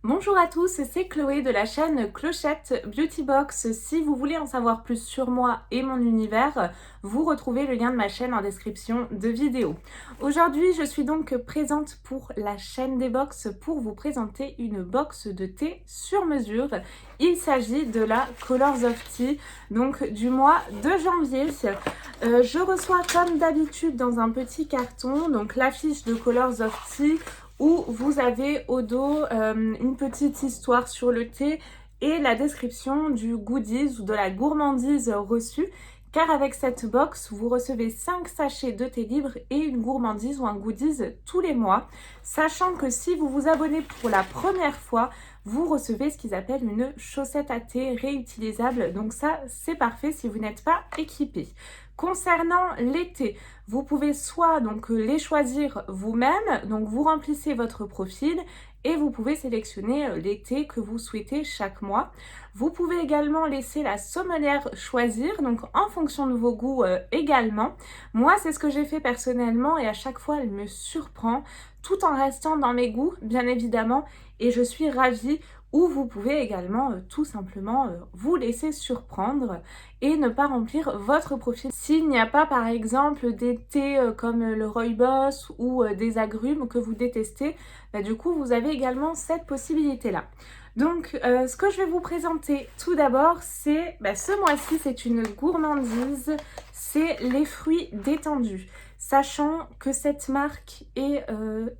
Bonjour à tous, c'est Chloé de la chaîne Clochette Beauty Box. Si vous voulez en savoir plus sur moi et mon univers, vous retrouvez le lien de ma chaîne en description de vidéo. Aujourd'hui, je suis donc présente pour la chaîne des box pour vous présenter une box de thé sur mesure. Il s'agit de la Colors of Tea, donc du mois de janvier. Je reçois comme d'habitude dans un petit carton donc l'affiche de Colors of Tea, où vous avez au dos une petite histoire sur le thé et la description du goodies ou de la gourmandise reçue. Car avec cette box, vous recevez 5 sachets de thé libre et une gourmandise ou un goodies tous les mois. Sachant que si vous vous abonnez pour la première fois, vous recevez ce qu'ils appellent une chaussette à thé réutilisable. Donc ça, c'est parfait si vous n'êtes pas équipé. Concernant les thés, vous pouvez soit donc les choisir vous-même, donc vous remplissez votre profil et vous pouvez sélectionner les thés que vous souhaitez chaque mois. Vous pouvez également laisser la sommelière choisir, donc en fonction de vos goûts également. Moi, c'est ce que j'ai fait personnellement et à chaque fois, elle me surprend tout en restant dans mes goûts, bien évidemment, et je suis ravie. Ou vous pouvez également tout simplement vous laisser surprendre et ne pas remplir votre profil. S'il n'y a pas par exemple des thés comme le rooibos ou des agrumes que vous détestez, bah, du coup vous avez également cette possibilité-là. Donc ce que je vais vous présenter tout d'abord, c'est ce mois-ci, c'est une gourmandise, c'est les fruits détendus. Sachant que cette marque est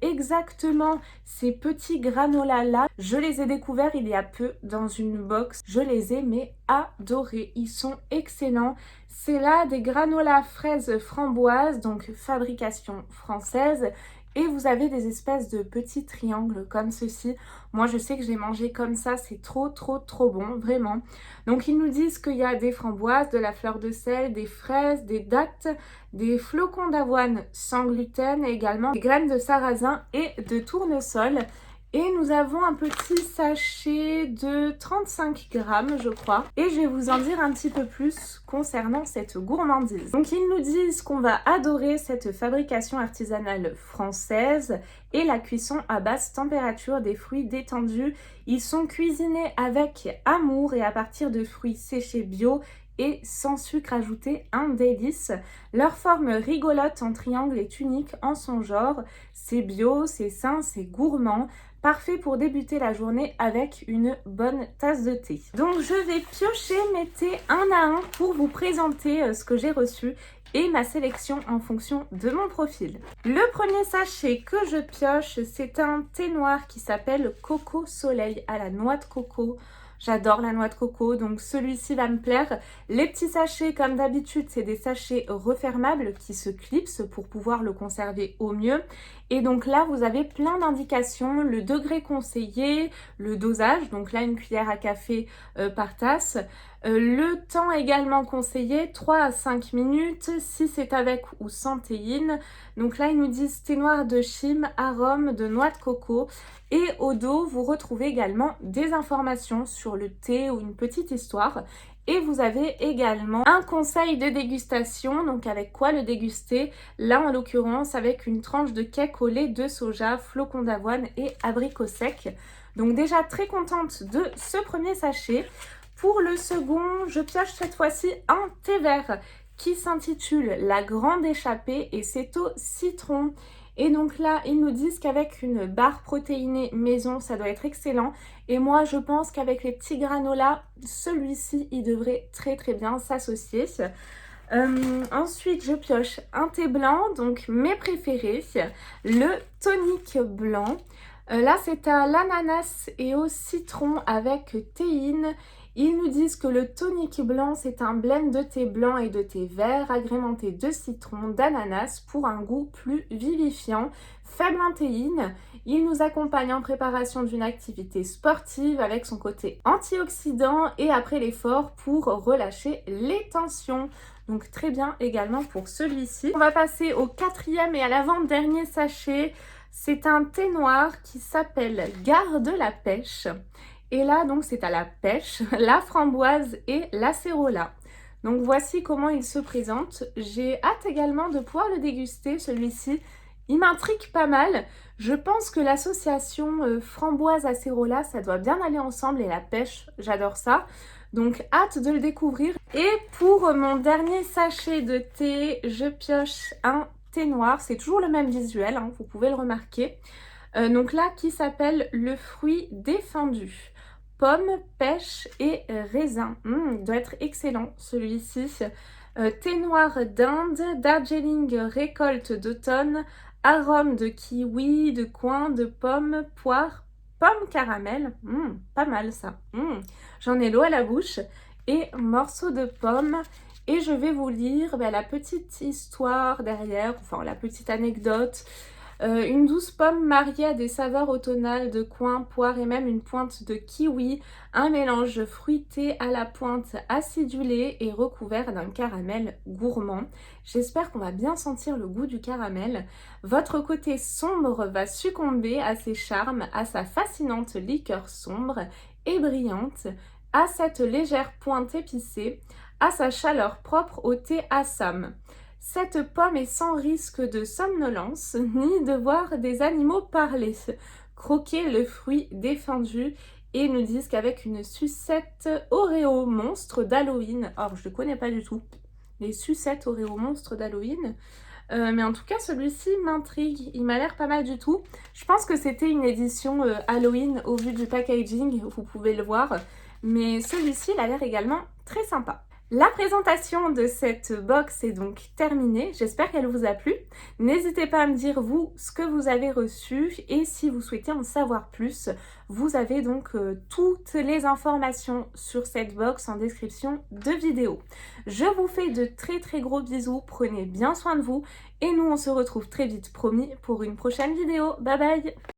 exactement ces petits granolas là, je les ai découverts il y a peu dans une box, je les ai mais adorés, ils sont excellents. C'est là des granolas fraises framboises, donc fabrication française. Et vous avez des espèces de petits triangles comme ceci. Moi, je sais que j'ai mangé comme ça, c'est trop bon, vraiment. Donc, ils nous disent qu'il y a des framboises, de la fleur de sel, des fraises, des dattes, des flocons d'avoine sans gluten et également des graines de sarrasin et de tournesol. Et nous avons un petit sachet de 35 grammes, je crois. Et je vais vous en dire un petit peu plus concernant cette gourmandise. Donc, ils nous disent qu'on va adorer cette fabrication artisanale française et la cuisson à basse température des fruits détendus. Ils sont cuisinés avec amour et à partir de fruits séchés bio et sans sucre ajouté, un délice. Leur forme rigolote en triangle est unique en son genre. C'est bio, c'est sain, c'est gourmand. Parfait pour débuter la journée avec une bonne tasse de thé. Donc je vais piocher mes thés un à un pour vous présenter ce que j'ai reçu et ma sélection en fonction de mon profil. Le premier sachet que je pioche, c'est un thé noir qui s'appelle Coco Soleil à la noix de coco. J'adore la noix de coco, donc celui-ci va me plaire. Les petits sachets, comme d'habitude, c'est des sachets refermables qui se clipsent pour pouvoir le conserver au mieux. Et donc là, vous avez plein d'indications, le degré conseillé, le dosage, donc là, une cuillère à café par tasse. Le temps également conseillé, 3 à 5 minutes, si c'est avec ou sans théine. Donc là, ils nous disent thé noir de chime, arôme de noix de coco. Et au dos, vous retrouvez également des informations sur le thé ou une petite histoire. Et vous avez également un conseil de dégustation, donc avec quoi le déguster. Là, en l'occurrence, avec une tranche de cake au lait de soja, flocons d'avoine et abricots secs. Donc déjà très contente de ce premier sachet. Pour le second, je pioche cette fois-ci un thé vert qui s'intitule La Grande Échappée et c'est au citron. Et donc là, ils nous disent qu'avec une barre protéinée maison, ça doit être excellent. Et moi, je pense qu'avec les petits granolas, celui-ci, il devrait très bien s'associer. Ensuite, je pioche un thé blanc, donc mes préférés, le tonic blanc. Là, c'est à l'ananas et au citron avec théine. Ils nous disent que le tonic blanc, c'est un blend de thé blanc et de thé vert agrémenté de citron, d'ananas pour un goût plus vivifiant, faible en théine. Il nous accompagne en préparation d'une activité sportive avec son côté antioxydant et après l'effort pour relâcher les tensions. Donc très bien également pour celui-ci. On va passer au quatrième et à l'avant-dernier sachet. C'est un thé noir qui s'appelle Gare de la pêche. Et là, donc, c'est à la pêche, la framboise et l'acérola. Donc, voici comment il se présente. J'ai hâte également de pouvoir le déguster, celui-ci. Il m'intrigue pas mal. Je pense que l'association framboise acérola, ça doit bien aller ensemble et la pêche, j'adore ça. Donc hâte de le découvrir. Et pour mon dernier sachet de thé, je pioche un thé noir. C'est toujours le même visuel, hein, vous pouvez le remarquer. Donc là, qui s'appelle le fruit défendu. Pomme, pêche et raisin. Il doit être excellent celui-ci. Thé noir d'Inde, Darjeeling récolte d'automne, arôme de kiwi, de coin, de pomme, poire, pomme caramel. Pas mal ça. J'en ai l'eau à la bouche et morceau de pomme. Et je vais vous lire la petite histoire derrière, enfin la petite anecdote. Une douce pomme mariée à des saveurs automnales de coin, poire et même une pointe de kiwi, un mélange fruité à la pointe acidulée et recouvert d'un caramel gourmand. J'espère qu'on va bien sentir le goût du caramel. Votre côté sombre va succomber à ses charmes, à sa fascinante liqueur sombre et brillante, à cette légère pointe épicée, à sa chaleur propre au thé Assam. Cette pomme est sans risque de somnolence, ni de voir des animaux parler. Croquer le fruit défendu et ils nous disent qu'avec une sucette Oreo monstre d'Halloween, or je ne connais pas du tout, les sucettes Oreo monstre d'Halloween, mais en tout cas celui-ci m'intrigue, il m'a l'air pas mal du tout. Je pense que c'était une édition Halloween au vu du packaging, vous pouvez le voir, mais celui-ci il a l'air également très sympa. La présentation de cette box est donc terminée, j'espère qu'elle vous a plu. N'hésitez pas à me dire vous ce que vous avez reçu et si vous souhaitez en savoir plus, vous avez donc toutes les informations sur cette box en description de vidéo. Je vous fais de très gros bisous, prenez bien soin de vous et nous on se retrouve très vite promis pour une prochaine vidéo. Bye bye!